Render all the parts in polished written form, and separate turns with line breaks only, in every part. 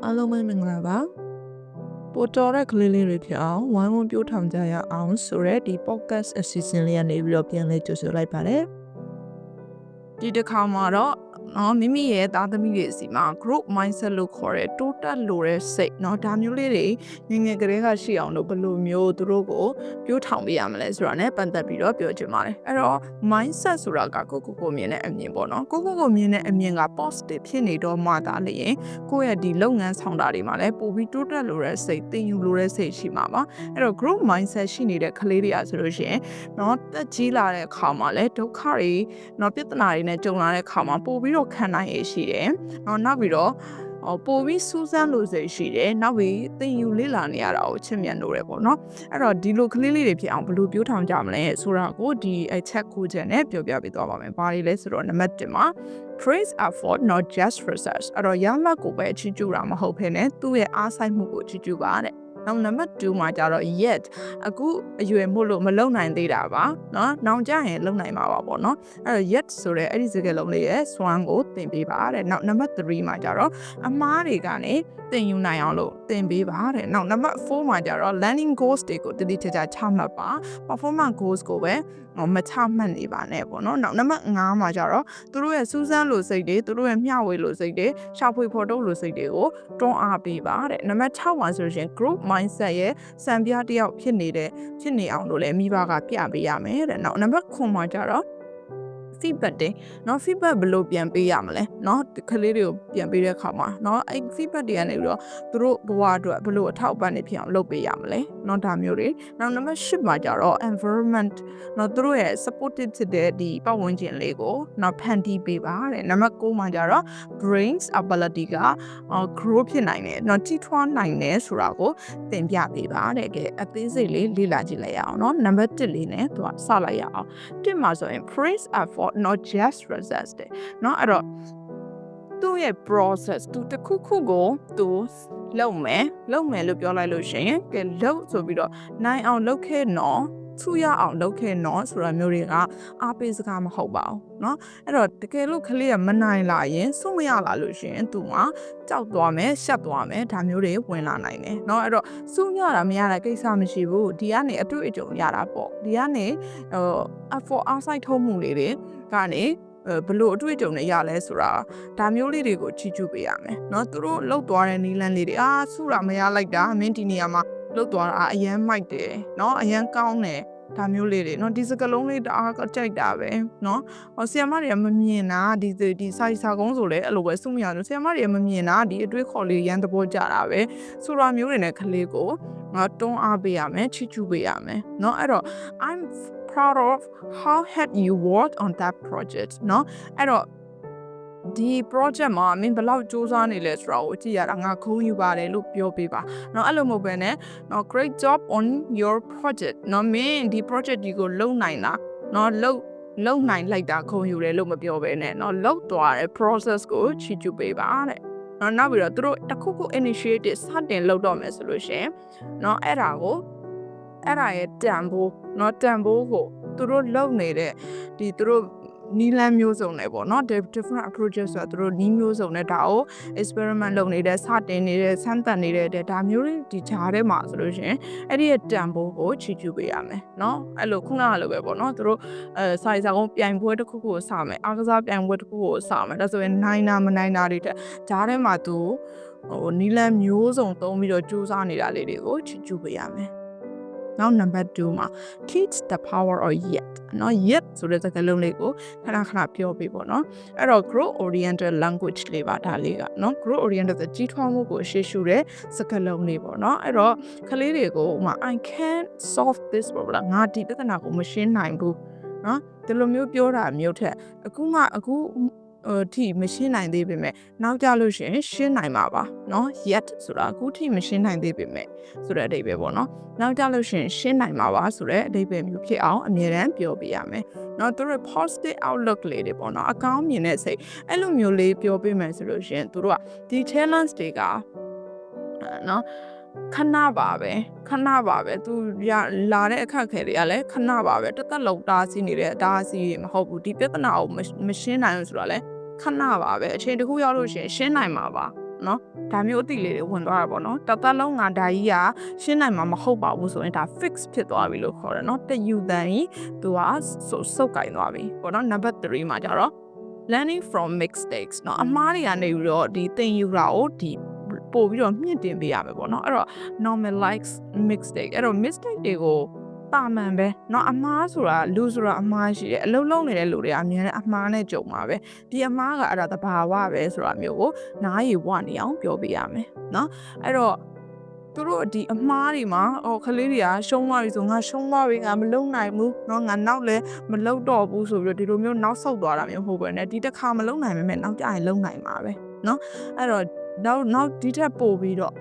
အားလုံးပဲမင်္ဂလာပါပိုတော်တဲ့ကလေးလေးတွေဖြစ်အောင်ဝိုင်းဝန်းပြောထောင်ကြရအောင်ဆိုရဲဒီ podcast အစီအစဉ်လေးကနေပြီးတော့ပြန်လဲကြိုဆိုလိုက်ပါတယ်ဒီတစ်ခါမှာတော့မိမိရဲ့သားသမီးတွေစီမှာ group mindset လို့ခေါ်တဲ့တိုးတက်လိုတဲ့စိတ်ဒါမျိုးလေးတွေငယ်ကလေးကရှိအောင်လို့ဘယ်လိုမျိုးသူတို့ကိုပြောထောင်ပေးရမလဲဆိုတာ ਨੇ ပတ်သက်ပြီးတော့ပြောချင်ပါတယ်အဲ့တော့ mindset ဆိုတာကကိုမြင်တဲ့အမြင်ပေါ့နော်ကိုမြင်တဲ့အမြင်က positive ဖြစ်နေတော့မှသာလျင်ကိုယ့်ရဲ့ဒီလုပ်ငန်းဆောင်တာတွေမှာလည်းပိုပြီးတိုးတက်လိုတဲ့စိတ်သင်ယူလိုတဲ့စိတ်ရှိမှာပါအဲ့တော့ group mindset ရှိနေတဲ့ကလေးတွေကဆိုလို့ရှိရင်တက်ကြီးလာတဲ့အခါမှာလည်းဒုက္ခတွေပြဿနာတွေနဲ့ကြုံလာတဲ့အခါမှာပို့ပြီးတော့ခံနိုင်ရရှိတယ်နောက်ပြီးတော့ပို့ပြီးစူးစမ်းလို့စိတ်ရှိတယ်နောက်ပြီးသင်ယူလေ့လာနေရတာကိုချစ်မြတ်လို့ရပေါ့နော်အဲ့တော့ဒီလိုကလေးလေးတွေဖြစ်အောင်ဘယ်လိုပြောထောင်ကြမလဲဆိုတာကိုဒီအချက်ကိုချက်နဲ့ပြောပြပေးသွားပါမယ်ဘာတွေလဲဆိုတော့နံပါတ်1မှာ praise effort not just process အဲ့တော့ရလတ်ကိုပဲချီးကျူးတာမဟုတ်ဘဲနဲ့သူ့ရဲ့အားစိုက်မှုကိုချီးကျူးပါတဲ့နောက်နံပါတ်2မှာကျတော့ yet အခုအရွယ်မို့လို့မလုံနိုင်သေးတာပါနောက်ကျရင်လုံနိုင်မှာပါပေါ့နော်အဲ့တော့ yet ဆိုတဲ့အဲ့ဒီစကားလုံးလေးရဲ့ swan ကိုသင်ပေးပါတဲ့နောက်နံပါတ်3မှာကျတော့အမားတွေကနေသင်ယူနိုင်အောင်လို့သင်ပေးပါတဲ့နောက်နံပါတ်4မှာကျတော့ learning goals တွေကိုတတိကျကျချမှတ်ပါ performance goals ကိုပဲမချမှတ်နေပါနဲ့ပေါ့နော်နောက်နံပါတ်5မှာကျတော့သူတို့ရဲ့စူးစမ်းလို့စိတ်တွေသူတို့ရဲ့မျှဝေလို့စိတ်တွေရှာဖွေဖော်ထုတ်လို့စိတ်တွေကိုတွန်းအားပေးပါတဲ့နံပါတ်6မှာဆိုရင် group mindset ရဲ့စံပြတစ်ယောက်ဖြစ်နေအောင်လို့လည်းမိဘကပြပေးရမယ်တဲ့နောက်နံပါတ်9မှာကျတော့feedback တွေfeedback ဘယ်လိုပြန်ပေးရမလဲဒီကလေးတွေကိုပြန်ပေးတဲ့အခါမှာအဲ့ feedback တွေကနေပြီးတော့သူတို့ဘဝအတွက်ဘယ်လိုအထောက်အပံ့တွေဖြစ်အောင်လုပ်ပေးရမလဲဒါမျိုးတွေနောက်နံပါတ်10မှာကျတော့ environment သူတို့ရဲ့ supportive ဖြစ်တဲ့ဒီပတ်ဝန်းကျင်လေးကိုဖန်တီးပေးပါတဲ့နံပါတ်9မှာကျတော့ brains ability ကgrow ဖြစ်နိုင်တယ်ကြီးထွားနိုင်တယ်ဆိုတာကိုသင်ပြပေးပါတဲ့အသေးစိတ်လေးလေ့လာကြည့်လိုက်ရအောင်နံပါတ်1လေးနဲ့သူကစလိုက်ရအောင်1မှာဆိုရင် praise effort not just resist အဲ့တော့သူ့ရဲ့ process သူတစ်ခုခုကိုသူလုပ်မယ်လို့ပြောလိုက်လို့ရှိရင်ကဲလုပ်ဆိုပြီးတော့နိုင်အောင်လုပ်ခဲ့သူရအောင်လုပ်ခဲ့ဆိုတာမျိုးတွေကအားပေးစကားမဟုတ်ပါဘူးအဲ့တော့တကယ်လို့ကလေးကမနိုင်လာရင်စုမရလာလို့ရှိရင်သူကကြောက်သွားမယ်ရှက်သွားမယ်ဒါမျိုးတွေဝင်လာနိုင်တယ်အဲ့တော့စုရတာမရတာကိစ္စမရှိဘူးဒီကနေအတွေ့အကြုံရတာပေါ့ဒီကနေeffort အားစိုက်ထုတ်မှုလေးတွေကနေဘလို့အတွေ့အကြုံတွေရလဲဆိုတာဒါမျိုးလေးတွေကိုချီးကျူးပေးရမယ်သူတို့လှုပ်သွားတဲ့နီးလန်းလေးတွေစုတာမရလိုက်တာမင်းဒီနေရာမှာလှုပ်သွားတာအရန်မိုက်တယ်အရန်ကောင်းတယ်ဒါမျိုးလေးတွေဒီစကလုံးလေးတအားကြိုက်တာပဲဆရာမတွေကမမြင်တာဒီစာကုန်းဆိုလဲအဲ့လိုပဲစုမရလို့ဆရာမတွေကမမြင်တာဒီအတွေးခေါ်လေးရန်သဘောကျတာပဲဆိုတာမျိုးတွေနဲ့ကလေးကိုတွန်းအားပေးရမယ်ချီးကျူးပေးရမယ်အဲ့တော့ I'm proud of how had you worked on that project အဲ့တော့ဒီ project မှာမင်းဘယ်လောက်စူးစမ်းနေလဲဆိုတာကိုကြည့်ရတာငါခုံးယူပါတယ်လို့ပြောပေးပါအဲ့လိုမဟုတ်ဘဲနဲ့great job on your project မင်းဒီ project ဒီကိုလုပ်နိုင်တာလုပ်နိုင်လိုက်တာခုံးယူတယ်လို့မပြောဘဲနဲ့လုပ်သွားတဲ့ process ကိုချီးကျူးပေးပါတဲ့နောက်ပြီးတော့သူတို့တစ်ခုခု initiative စတင်လုပ်တော့မယ်ဆိုလို့ရှိရင်အဲ့ဒါရဲ့တန်ဖိုးကိုသူတို့လုပ်နေတဲ့သူတို့နီးလန်းမျိုးစုံနဲ့ပေါ့different approaches ဆိုတော့သူတို့နီးမျိုးစုံနဲ့ဒါကို experiment လုပ်နေတဲ့စတင်နေတဲ့စမ်းသပ်နေတဲ့ဒါမျိုးတွေဒီဂျားထဲမှာဆိုလို့ရှိရင်အဲ့ဒီရဲ့တန်ဖိုးကိုချီးကျူးပေးရမယ်အဲ့လိုခုနကလိုပဲပေါ့သူတို့စာကုန်းပြိုင်ပွဲတစ်ခုခုကိုစမယ်အားကစားပြိုင်ပွဲတစ်ခုကိုစမယ်ဒါဆိုရင်နိုင်တာမနိုင်တာတွေတက်ဂျားထဲမှာသူနီးလန်းမျိုးစုံသုံးပြီးတော့စူးစမ်းနေတာလေးတွေကိုချီးကျူးပေးရမယ်နောက်နံပါတ်2မှာ teach the power of yet yet ဆိုတဲ့စကားလုံးလေးကိုခဏပြောပေးပေါ့အဲ့တော့ growth oriented language လေးပါဒါလေးကgrowth oriented ကြီးထွားမှုကိုရှေ့ရှုတဲ့စကားလုံးလေးပေါ့အဲ့တော့ကလေးတွေကိုI can't solve this problem ငါဒီပြဿနာကိုမရှင်းနိုင်ဘူးဒီလိုမျိုးပြောတာမျိုးထက်အခုထိမရှင်းနိုင်သေးပေမဲ့နောက်ကြလို့ရှိရင်ရှင်းနိုင်မှာပါyet ဆိုတာအခုထိမရှင်းနိုင်သေးပေမဲ့ဆိုတဲ့အဓိပ္ပာယ်ပေါ့နောက်ကြလို့ရှိရင်ရှင်းနိုင်မှာပါဆိုတဲ့အဓိပ္ပာယ်မျိုးဖြစ်အောင်အမြဲတမ်းပြောပြရမယ်သူတို့ positive outlook လေးတွေပေါ့အကောင်းမြင်တဲ့စိတ်အဲ့လိုမျိုးလေးပြောပြမယ်ဆိုလို့ရှိရင်သူတို့ကဒီ challenge တွေကခဏပါပဲသူလာတဲ့အခက်အခဲတွေကလည်းခဏပါပဲတစ်သက်လုံးတားဆီးနေတဲ့တားဆီးမဟုတ်ဘူးဒီပြဿနာကိုမရှင်းနိုင်ဘူးဆိုတာလည်းခဏပါပဲအချိန်တစ်ခုရောက်လို့ရှင်းနိုင်မှာပါ နော်ဒါမျိုးအတိလေးတွေဝင်သွားတာပေါ့နော်တသက်လုံးငါဒါကြီးကရှင်းနိုင်မှာမဟုတ်ပါဘူးဆိုရင်ဒါ fix ဖြစ်သွားပြီလို့ခေါ်တယ်နော်တယူတန်ကြီးသူကစုပ်ကင်သွားပြီပေါ့နော် number 3မှာကြတော့ learning from mistakes เนาะအမှားတွေကနေပြီးတော့ဒီသင်ယူတာကိုဒီပို့ပြီးတော့မြင့်တင်ပေးရမယ်ပေါ့เนาะအဲ့တော့ normalize mistake အဲ့တော့ mistake တွေကိုတာမန်ပဲเนาะအမှားဆိုတာလူဆိုတာအမှားရှိတယ်အလုံးလုံးနေတဲ့လူတွေကအများနဲ့အမှားနဲ့ကြုံမှာပဲဒီအမှားကအဲ့ဒါသဘာဝပဲဆိုတာမျိုးကိုနားရည်ဝနေအောင်ပြောပေးရမယ်เนาะအဲ့တော့သူတို့ဒီအမှားတွေမှာကလေးတွေကရှုံးသွားပြီဆိုငါရှုံးသွားပြီငါမလုံနိုင်ဘူးเนาะငါနောက်လဲမလုံတော့ဘူးဆိုပြီးတော့ဒီလိုမျိုးနောက်ဆုတ်သွားတာမျိုးမဟုတ်ဘဲနဲ့ဒီတစ်ခါမလုံနိုင်မဲ့နောက်ကြရင်လုံနိုင်မှာပဲเนาะအဲ့တော့နောက်ဒီထက်ပိုပြီးတော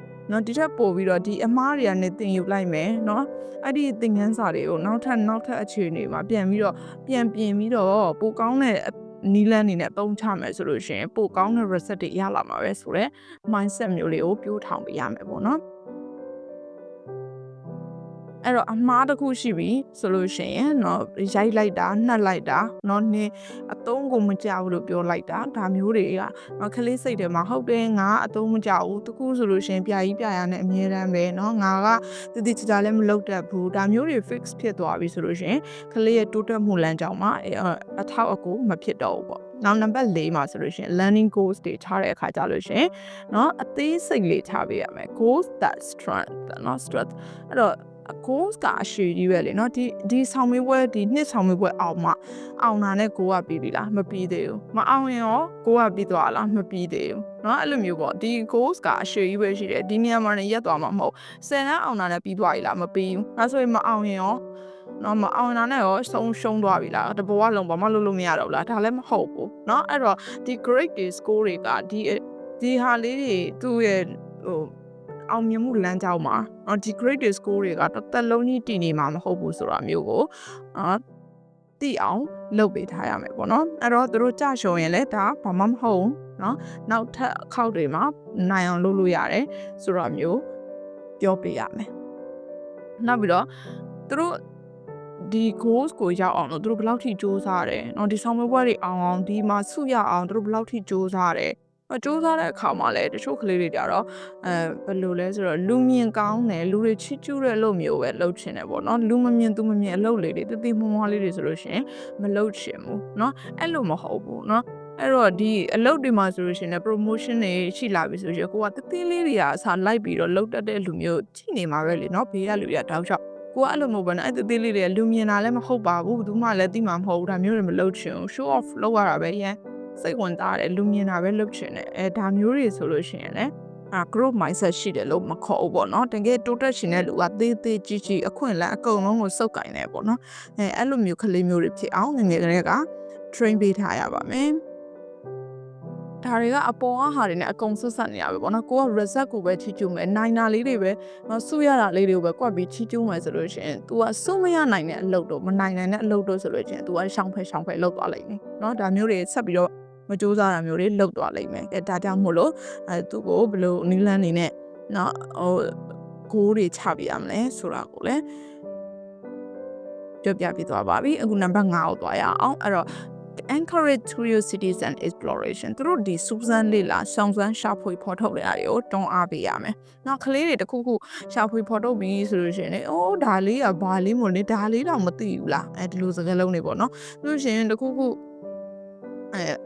့ဒီထက်ပိုပြီးတော့ဒီအမှားတွေကနေသင်ယူလိုက်မယ်เนาะအဲ့ဒီသင်ခန်းစာတွေကိုနောက်ထပ်အခြေအနေမှာပြန်ပြင်ပြီးတော့ပိုကောင်းတဲ့နီလန်းနေနဲ့အသုံးချမယ်ဆိုလို့ရှိရင်ပိုကောင်းတဲ့ result တွေရလာမှာပဲဆိုတော့ mindset မျိုးလေးကိုပြိုးထောင်ပေးရမယ်ပေါ့เนาะအဲ့တော့အမှားတစ်ခုရှိပြီဆိုလို့ရှိရင်เนาะရိုက်လိုက်တာနှက်လိုက်တာเนาะနင်းအသုံးကိုမကြောက်ဘူးလို့ပြောလိုက်တာဒါမျိုးတွေကကလေးစိတ်ထဲမှာဟုတ်တယ်ငါအသုံးမကြောက်ဘူးတခုဆိုလို့ရှိရင်ပြရနဲ့အမြဲတမ်းပဲเนาะငါကတည်ချာလည်းမလုပ်တတ်ဘူးဒါမျိုးတွေ fix ဖြစ်သွားပြီဆိုလို့ရှိရင်ကလေးရဲ့တိုးတက်မှုလမ်းကြောင်းမှာအထောက်အကူမဖြစ်တော့ဘူးပေါ့နောက် number 4မှာဆိုလို့ရှိရင် learning goals တွေထားတဲ့အခါကြလို့ရှိရင်เนาะအသေးစိတ်လေးထားပေးရမယ် goals that strength เนาะ strength အဲ့တော့goals ကအရှိကြီးပဲလေเนาะဒီဆောင်မေးပွဲဒီနှစ်ဆောင်မေးပွဲအောင်တာနဲ့ကိုကပြီးပြီလားမပြီးသေးဘူးမအောင်ရင်ရောကိုကပြီးသွားလားမပြီးသေးဘူးเนาะအဲ့လိုမျိုးပေါ့ဒီ goals ကအရှိကြီးပဲရှိတယ်ဒီနေရာမှာလည်းရက်သွားမှာမဟုတ်10တန်းအောင်တာနဲ့ပြီးသွားပြီလားမပြီးဘူးဒါဆိုရင်မအောင်ရင်ရောနော်မအောင်တာနဲ့ရောရှုံးသွားပြီလားတဘောကလုံးဘာမှလုပ်လို့မရတော့ဘူးလားဒါလည်းမဟုတ်ဘူးเนาะအဲ့တော့ဒီ grade တွေ score တွေကဒီဟာလေးတွေသူ့ရဲ့အောင်မြင်မှုလမ်းကြောင်းမှာဒီ grade score တွေကတစ်သက်လုံးကြီးတည်နေမှာမဟုတ်ဘူးဆိုတာမျိုးကိုသိအောင်လုပ်ပေးထားရမယ်ပေါ့နော်အဲ့တော့သူတို့ကြရှုံရင်လည်းဒါဘာမှမဟုတ်နော်နောက်ထပ်အခောက်တွေမှာနိုင်အောင်လုပ်လို့ရတယ်ဆိုတာမျိုးပြောပေးရမယ်နောက်ပြီးတော့သူတို့ဒီ goals ကိုရောက်အောင်လို့သူတို့ဘယ်လောက်ထိစူးစမ်းရတယ်เนาะဒီဆောင်မေးပွဲတွေအောင်ဒီမှာဆုရအောင်သူတို့ဘယ်လောက်ထိစူးစမ်းရတယ်စူးစမ်းတဲ့အခါမှာလည်းတချို့ကလေးတွေကြတော့ဘယ်လိုလဲဆိုတော့လူမြင်ကောင်းတယ်လူတွေချစ်ကျူးတဲ့အလုပ်မျိုးပဲလုပ်ချင်တယ်ပေါ့နော်လူမမြင်သူမမြင်အလုပ်လေးတွေတည်မွားလေးတွေဆိုလို့ရှိရင်မလုပ်ချင်ဘူးเนาะအဲ့လိုမဟုတ်ဘူးเนาะအဲ့တော့ဒီအလုပ်တွေမှာဆိုလို့ရှိရင် promotion တွေရှိလာပြီဆိုရင်ကိုကတည်လေးတွေကအစားလိုက်ပြီးတော့လုပ်တတ်တဲ့လူမျိုးကြည့်နေမှာပဲလေเนาะဘေးကလူတွေကတောက်လျှောက်ကိုကအဲ့လိုမဟုတ်ဘဲနဲ့အဲ့တည်လေးတွေကလူမြင်တာလည်းမဟုတ်ပါဘူးဘယ်သူမှလည်းသိမှာမဟုတ်ဘူးဒါမျိုးတွေမလုပ်ချင်ဘူး show off လုပ်ရတာပဲရန်စိတ်ဝင်စားတယ်လူမြင်တာပဲလုပ်ချင်တယ်ဒါမျိုးတွေဆိုလို့ရှိရင်လည်းgroup mindset ရှိတယ်လို့မခေါ်ဘူးပေါ့နော်တကယ်တိုးတက်ရှင်တဲ့လူကသေးကြီးအခွင့်အလမ်းအကုန်လုံးကိုစုပ်ကင်တယ်ပေါ့နော်အဲ့လိုမျိုးကလေးမျိုးတွေဖြစ်အောင်ငယ်ငယ်ကလေးက train ပေးထားရပါမယ်ဒါတွေကအပေါ်ကဟာတွေနဲ့အကုန်ဆွဆက်နေရပဲပေါ့နော်ကိုက result ကိုပဲချီးကျူးမယ်နိုင်တာလေးတွေပဲစုရတာလေးတွေကိုပဲကွက်ပြီးချီးကျူးမယ်ဆိုလို့ရှိရင် तू ကစုမရနိုင်တဲ့အလုပ်တော့မနိုင်နိုင်တဲ့အလုပ်တော့ဆိုလို့ရှိရင် तू ကရှောင်ဖဲလုပ်သွားလိမ့်မယ်เนาะဒါမျိုးတွေဆက်ပြီးတော့မကြိုးစားတာမျိုးတွေလုပ်သွားလိမ့်မယ်ဒါကြောင့်မို့လို့သူ့ကိုဘယ်လိုနီးလန်းနေနဲ့เนาะကိုတွေချပြရမလဲဆိုတာကိုလည်းပြောပြပြသွားပါပြီအခု number 5ကိုသွားရအောင်အဲ့တော့encourage curiosities and exploration သူတို့ဒီစူးစမ်းလေ့လာရှောင်စမ်းရှာဖွေဖော်ထုတ်တဲ့အားတွေကိုတွန်းအားပေးရမယ်။နောက်ကလေးတွေတခုခုရှာဖွေဖော်ထုတ်ပြီးဆိုလို့ရှိရင်အိုးဒါလေးကဘာလေးမို့လဲဒါလေးတော့မသိဘူးလားဒီလိုစကားလုံးတွေပေါ့နော်။လို့ရှိရင်တခုခ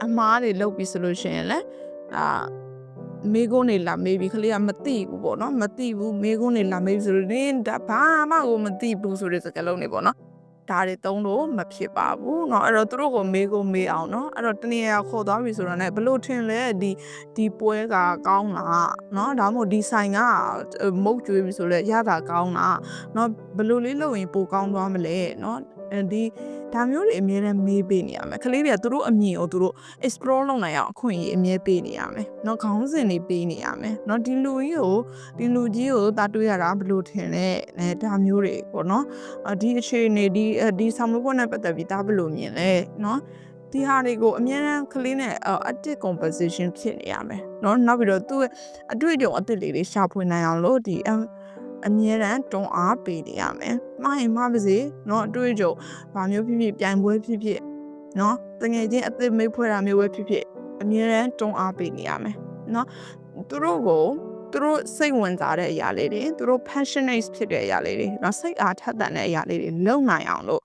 ုအမားတွေလုပ်ပြီးဆိုလို့ရှိရင်လည်းမေကုန်းနေလာမေးပြီးခလေးကမသိဘူးပေါ့နော်မသိဘူးမေကုန်းနေလာမေးဆိုလို့နင်းဒါဘာမှကိုမသိဘူးဆိုတဲ့စကားလုံးတွေပေါ့နော်ဒါတွေသုံးလို့မဖြစ်ပါဘူးเนาะအဲ့တော့သူတို့ကိုမေးအောင်เนาะအဲ့တော့တနေရာခေါ်သွားပြီဆိုတော့ ਨੇ ဘလို့ထင်လဲဒီပွဲကကောင်းလားเนาะဒါမှမဟုတ်ဒီဆိုင်ကမုတ်ကျွေးပြီဆိုလဲရတာကောင်းလားเนาะဘလို့လေးလုပ်ရင်ပိုကောင်းသွားမလဲเนาะဒီဒါမျိုးတွေအမြဲတမ်းမေးပေးနေရမယ်ကလေးတွေကသူတို့အမြင်ကိုသူတို့ explore လုပ်နိုင်အောင်အခွင့်အရေးအမြဲပေးနေရမယ်เนาะခေါင်းစဉ်တွေပေးနေရမယ်เนาะဒီလူကြီးကိုတာတွေ့ရတာဘလို့ထင်လဲဒါမျိုးတွေပေါ့เนาะဒီအခြေအနေဒီဆောင်မဖို့နဲ့ပတ်သက်ပြီးဒါဘလို့မြင်လဲเนาะဒီဟာတွေကိုအမြဲတမ်းကလေးနဲ့ active composition ဖြစ်နေရမယ်เนาะနောက်ပြီးတော့သူ့အတွေ့အကြုံအသစ်တွေရှာဖွေနိုင်အောင်လို့ဒီအမြဲတမ်းတွန်းအားပေးနေရမယ်။မှားရင်မှားပါစေเนาะအတွေ့အကြုံဘာမျိုးဖြစ်ပြိုင်ပွဲဖြစ်เนาะတကယ်ချင်းအသစ်မိတ်ဖွဲ့တာမျိုးပဲဖြစ်အမြဲတမ်းတွန်းအားပေးနေရမယ် နော်သူတို့ကိုသူတို့စိတ်ဝင်စားတဲ့အရာလေးတွေသူတို့ passionate ဖြစ်တဲ့အရာလေးတွေနော်စိတ်အားထက်သန်တဲ့အရာလေးတွေလုပ်နိုင်အောင်လို့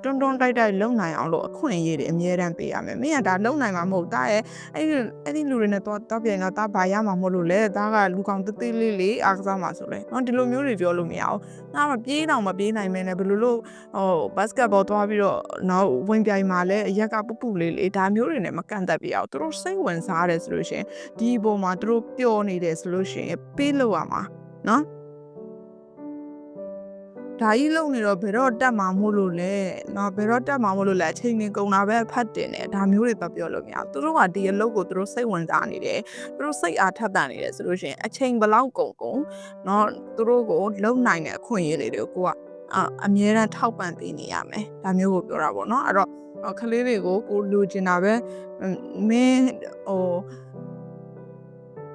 တွန်းတွန်းတိုက်တိုက်လုပ်နိုင်အောင်လို့အခွင့်အရေးတွေအများတန်းပေးရမယ်မင်းကဒါလုပ်နိုင်မှာမဟုတ်တာရဲ့အဲ့ဒီလူတွေနဲ့တော့ပြန်တော့ဒါဘာရမှာမဟုတ်လို့လေဒါကလူကောင်တေးသေးလေးလေးအားကစားမှာဆိုလေနော်ဒီလိုမျိုးတွေပြောလို့မရအောင်ငါမပြေးတော့မပြေးနိုင်မဲနဲ့ဘယ်လိုလို့ဘတ်စကတ်ဘောသွားပြီးတော့နော်ဝင်ပြိုင်မှာလဲအရက်ကပူပူလေးလေးဒါမျိုးတွေနဲ့မကန့်သက်ပြအောင်သူတို့စိတ်ဝင်စားတယ်ဆိုလို့ရှင်ဒီပုံမှာသူတို့ပျော်နေတယ်ဆိုလို့ရှင်ပေးလို့ရမှာနော်ဒါကြီးလုံနေတော့ဘယ်တော့တက်မှာမို့လို့လဲနော်ဘယ်တော့တက်မှာမို့လို့လဲအချိန်နေကုန်တာပဲဖတ်တင်တယ်ဒါမျိုးတွေတော့ပြောလို့မရဘူးသူတို့ကဒီအလုပ်ကိုသူတို့စိတ်ဝင်စားနေတယ်သူတို့စိတ်အားထက်သန်နေတယ်ဆိုလို့ရှင်အချိန်ဘလောက်ကုန်နော်သူတို့ကိုလုံနိုင်တဲ့အခွင့်အရေးတွေကိုကအမြဲတမ်းထောက်ပံ့ပေးနေရမယ်ဒါမျိုးကိုပြောတာပေါ့နော်အဲ့တော့ကလေးတွေကိုကိုလိုချင်တာပဲမင်း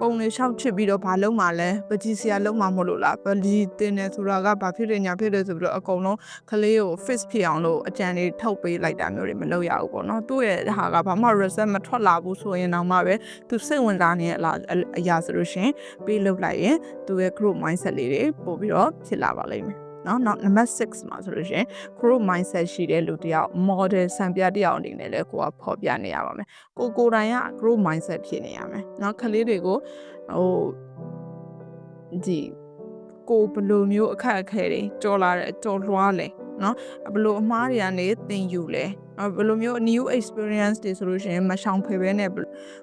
ပုံလေးရှောက်ချစ်ပြီးတော့ဘာလုပ်မှလဲပကြီးစရာလုပ်မှမဟုတ်လို့လားပကြီးတင်နေဆိုတာကဘာဖြစ်တယ်ညာဖြစ်တယ်ဆိုပြီးတော့အကုန်လုံးကလေးကို fix ဖြစ်အောင်လို့အကြံတွေထုတ်ပေးလိုက်တာမျိုးတွေမလုပ်ရဘူးပေါ့နော်သူ့ရဲ့ဟာကဘာမှ result မထွက်လာဘူးဆိုရင်တော့မှပဲသူစိတ်ဝင်စားနေတဲ့အရာဆိုလို့ရှင်ပေးလုပ်လိုက်ရင်သူရဲ့ group mindset လေးတွေပို့ပြီးတော့ဖြစ်လာပါလိမ့်မယ်နော်နောက် number 6မှာဆိုလို့ရှင် group mindset ရှိတဲ့လူတယောက် model စံပြတယောက်အနေနဲ့လည်းကိုကဖော်ပြနေရပါမယ်ကိုယ်တိုင်က group mindset ဖြစ်နေရမယ်နော်ကလေးတွေကိုဒီကိုဘလိုမျိုးအခက်အခဲတွေကြော်လွှားလဲနော်ဘလိုအမားတွေကနေသင်ယူလဲဘလိုမျိုး new experience တွေဆိုလို့ရှိရင်မရှောင်ဖယ်ဘဲနဲ့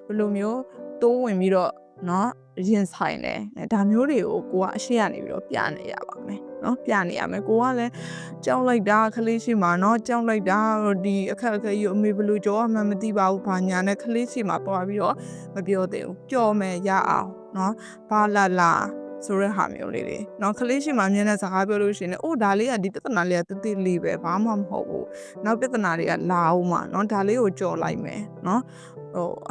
ဘလိုမျိုးတိုးဝင်ပြီးတော့နော်ရင်ဆိုင်လဲဒါမျိုးတွေကိုကိုကအရှိရနေပြီးတော့ပြနေရပါမယ်နော်ပြနေရမယ်ကိုကလည်းကြောက်လိုက်တာကလေးရှိမှာနော်ကြောက်လိုက်တာဒီအခက်အခဲကြီးအမေဘလို့ကြောမှမသိပါဘူးဘာညာနဲ့ကလေးရှိမှာပေါ်ပြီးတော့မပြောသေးဘူးကြော်မယ်ရအောင်နော်ဘာလာဆိုတဲ့ဟာမျိုးလေးတွေနော်ကလေးရှိမှမြင်တဲ့စကားပြောလို့ရှိရင်အိုးဒါလေးကဒီပြဿနာလေးကတိတိလေးပဲဘာမှမဟုတ်ဘူးနောက်ပြဿနာတွေကလာအောင်မှာနော်ဒါလေးကိုကြော်လိုက်မယ်နော်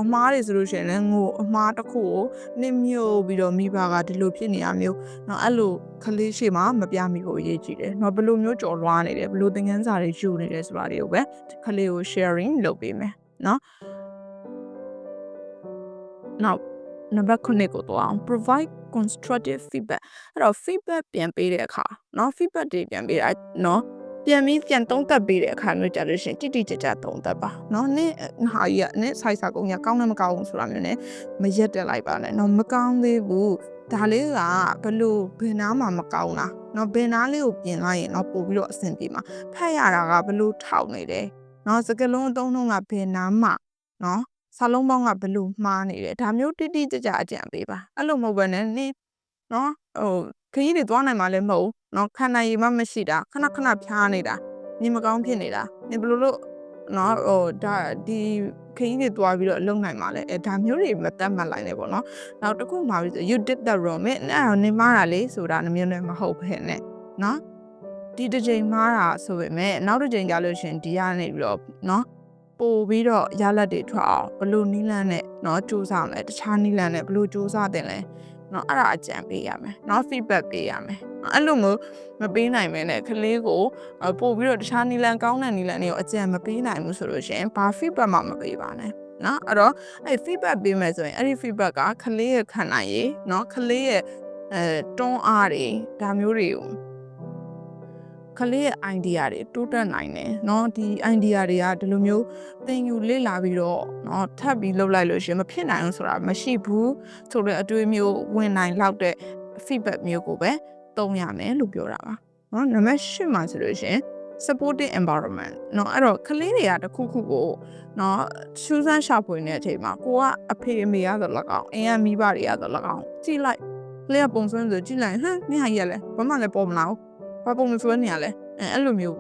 အမားတွေဆိုလို့ရှိရင်လည်းငိုအမားတစ်ခုကိုနစ်မြို့ပြီးတော့မိဘကဒီလိုဖြစ်နေရမျိုးနော်အဲ့လိုကလေးရှိမှမပြမိဖို့အရေးကြီးတယ်နော်ဘယ်လိုမျိုးကြော်လွှားနေတယ်ဘယ်လိုသင်ခန်းစာတွေယူနေတယ်ဆိုတာတွေကိုပဲကလေးကို sharing လုပ်ပေးမယ်နော်နောက်number 9ကိုတော့ provide constructive feedback အဲ့တော့ feedback ပြန်ပေးတဲ့အခါเนาะ feedback တွေပြန်ပေးတာเนาะပြန်သုံးသပ်ပေးတဲ့အခါမျိုးကြလို့ရှိရင်တိတိကျကျသုံးသပ်ပါเนาะနင့်ဟာကြီးကနင့်ဆိုင်စာကုန်ကြီးကောင်းတယ်မကောင်းဘူးဆိုတာမျိုး ਨੇ မရက်တက်လိုက်ပါနဲ့เนาะမကောင်းသေးဘူးဒါလေးကဘလို့ဘယ်နားမှာမကောင်းလားเนาะဘယ်နားလေးကိုပြင်လိုက်ရင်เนาะပို့ပြီးတော့အဆင်ပြေမှာဖတ်ရတာကဘလို့ထောက်နေတယ်เนาะစကလုံးအသုံးနှုန်းကဘယ်နားမှာเนาะစာလုံးပေါင်းကဘလို့မှားနေတယ်ဒါမျိုးတိတိကျကျအကြံပေးပါအဲ့လိုမဟုတ်ဘဲနဲ့နင်နော်ခရီးတွေသွားနိုင်မှာလည်းမဟုတ်နော်ခန္ဓာရည်မှမရှိတာခဏဖြားနေတာနေမကောင်းဖြစ်နေတာနင်ဘလို့လို့နော်ဒါဒီခရီးတွေသွားပြီးတော့လုံနိုင်မှာလဲဒါမျိုးတွေမတတ်မှတ်လိုက်နေပေါ့နော်နောက်တစ်ခုမှာပြီး you did that wrong အဲ့နင်မှားတာလေဆိုတာမျိုးနဲ့မဟုတ်ဘဲနဲ့နော်ဒီတစ်ချိန်မှားတာဆိုပေမဲ့နောက်တစ်ချိန်ကြာလို့ရှင်ဒီကနေပြီးတော့နော်ပို့ပြီးတော့ရလက်တွေထွက်အောင်ဘလို့နီးလန်းနဲ့เนาะစူးစမ်းလဲတခြားနီးလန်းနဲ့ဘလို့စူးစမ်းတင်လဲเนาะအဲ့ဒါအကြံပေးရမယ်เนาะ feedback ပေးရမယ်အဲ့လိုမျိုးမပေးနိုင်မဲနဲ့ကလေးကိုပို့ပြီးတော့တခြားနီးလန်းကောင်းတဲ့နီးလန်းတွေကိုအကြံမပေးနိုင်ဘူးဆိုလို့ရှင်ဘာ feedback မှမပေးပါနဲ့เนาะအဲ့တော့အဲ့ feedback ပေးမယ်ဆိုရင်အဲ့ဒီ feedback ကကလေးရဲ့ခံနိုင်ရည်เนาะကလေးရဲ့တွန်းအားတွေဒါမျိုးတွေကိုကလေးရဲ့ idea တွေတိုးတက်နိုင်တယ်เนาะဒီ idea တွေကဒီလိုမျိုးသင်ယူလေ့လာပြီးတော့เนาะထပ်ပြီးလုပ်လိုက်လို့ရှင်မဖြစ်နိုင်ဘူးဆိုတာမရှိဘူးဆိုတဲ့အတွေးမျိုးဝင်နိုင်လောက်တဲ့ feedback မျိုးကိုပဲသုံးရမယ်လို့ပြောတာပါเนาะနံပါတ်8မှာဆိုလို့ရှင် supporting environment เนาะအဲ့တော့ကလေးတွေကတခုခုကိုเนาะစူးစမ်းရှာဖွေနေတဲ့အချိန်မှာကိုကအဖေအမေရသလောက်အောင်အင်းကမိဘတွေရသလောက်အောင်ကြည့်လိုက်ကလေးကပုံစွမ်းဆိုကြည့်လိုက်ဟမ်နင်ဟာကြီးရလဲဘာမှလည်းပေါ်မလာဘူးဘာပုံစွမ်းနေရလဲအဲ့လိုမျိုး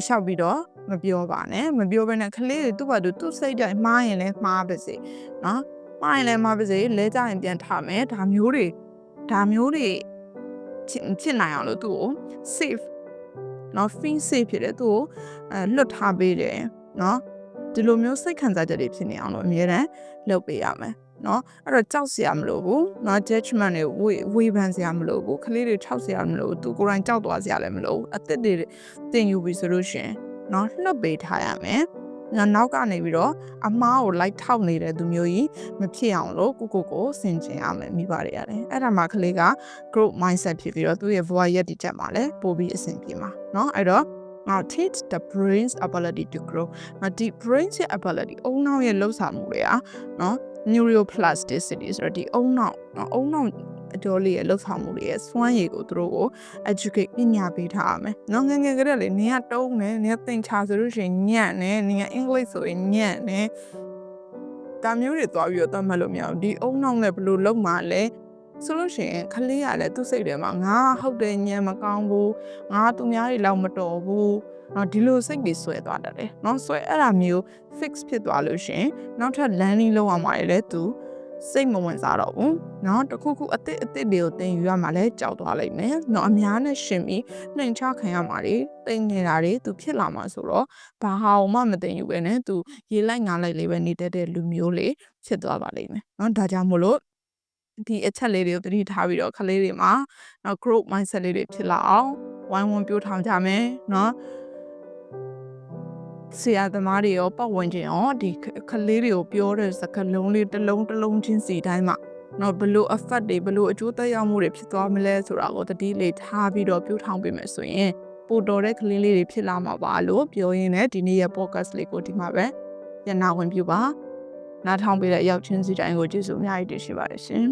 ရှောက်ပြီးတော့မပြောပါနဲ့မပြောဘဲနဲ့ကလေးတွေသူ့ဘာသူစိတ်တိုင်းမှားရင်လည်းမှားပါစေနော်မှားရင်လည်းမှားပါစေလဲကြရင်ပြန်ထားမယ်ဒါမျိုးတွေဖြစ်နိုင်အောင်လို့သူ့ကို safe နော် feel safe ဖြစ်တယ်သူ့ကိုလွတ်ထားပေးတယ်နော်ဒီလိုမျိုးစိတ်ခံစားချက်တွေဖြစ်နေအောင်လို့အမြဲတမ်းလုပ်ပေးရမယ်နော်အဲ့တော့ကြောက်စရာမလိုဘူးနော် judgment တွေဝေဖန်စရာမလိုဘူးကလေးတွေထောက်စရာမလိုဘူးသူကိုယ်တိုင်ကြောက်သွားစရာလည်းမလိုဘူးအသက်တွေတင်ယူပြီးဆိုလို့ရှင်နော်လှုပ်ပေးထားရမယ် နောက်ကနေပြီးတော့အမားကိုလိုက်ထောက်နေတဲ့သူမျိုးကြီးမဖြစ်အောင်လို့ကိုဆင်ခြင်ရမယ်မိဘတွေရတယ်အဲ့ဒါမှကလေးက growth mindset ဖြစ်ပြီးတော့သူ့ရဲ့ဘဝရက်တည်ချက်မှာလည်းပိုပြီးအဆင်ပြေမှာเนาะအဲ့တော့ teach the brain's ability to grow ဒီ brain's ability အုံနောက်ရဲ့လှုပ်ဆောင်မှုတွေကเนาะ neuroplasticity ဆိုတော့ဒီအုံနောက်အတော်လေးရဲ့လှုပ်ဆောင်မှုတွေရဲ့စွမ်းရည်ကိုသူတို့ကို educate ပညာပေးထားရမယ်။နော်ငယ်ကလေးလေနင်ကတုံးတယ်နင်ကသင်ချာဆိုလို့ရှိရင်ညံ့တယ်နင်ကအင်္ဂလိပ်ဆိုရင်ညံ့တယ်ဒါမျိုးတွေသွားပြီးတော့သတ်မှတ်လို့မရဘူးဒီအုံနောက်နဲ့ဘယ်လိုလုပ်မှလဲဆိုလို့ရှိရင်ကလေးကလည်းသူ့စိတ်ထဲမှာငါဟုတ်တယ်ညံမကောင်းဘူးငါသူများတွေလောက်မတော်ဘူးဒီလိုစိတ်တွေဆွဲသွားတတ်တယ်နော်ဆွဲအဲ့ဒါမျိုး fix ဖြစ်သွားလို့ရှိရင်နောက်ထပ် learning လုပ်ရမှာလေသူစိတ်မဝင်စားတော့ဘူးเนาะတခုခုအစ်တွေကိုသင်ယူရမှာလဲကြောက်သွားလိမ့်မယ်เนาะအများနဲ့ရှင်ပြီးနှိမ်ချခံရမှာတွေသိနေတာတွေသူဖြစ်လာမှာဆိုတော့ဘာဟာမှမသိယူပဲနဲ့သူရေလိုက်ငါလိုက်လေးပဲနေတတ်တဲ့လူမျိုးလေးဖြစ်သွားပါလိမ့်မယ်เนาะဒါကြောင့်မို့လို့ဒီအချက်လေးတွေကိုသတိထားပြီးတော့ကလေးတွေမှာเนาะ growth mindset လေးတွေဖြစ်လာအောင်ဝိုင်းဝန်းပြောထောင်ကြမယ်เนาะဆရာသမားတွေရောပတ်ဝန်းကျင်ရောဒီကလေးတွေကိုပြောတဲ့စကားလုံးလေးတစ်လုံးချင်းစီတိုင်းမှာနော်ဘလို့ effect တွေဘလို့အကျိုးသက်ရောက်မှုတွေဖြစ်သွားမလဲဆိုတာကိုတတိလေးထားပြီးတော့ပြောထောင်ပေးမယ်ဆိုရင်ပိုတော်တဲ့ကလေးလေးတွေဖြစ်လာမှာပါလို့ပြောရင်းနဲ့ဒီနေ့ရဲ့ podcast လေးကိုဒီမှာပဲညနာဝင်ပြပါနားထောင်ပေးတဲ့အရောက်ချင်းစီတိုင်းကိုကျေးဇူးအများကြီးတင်ရှိပါတယ်ရှင်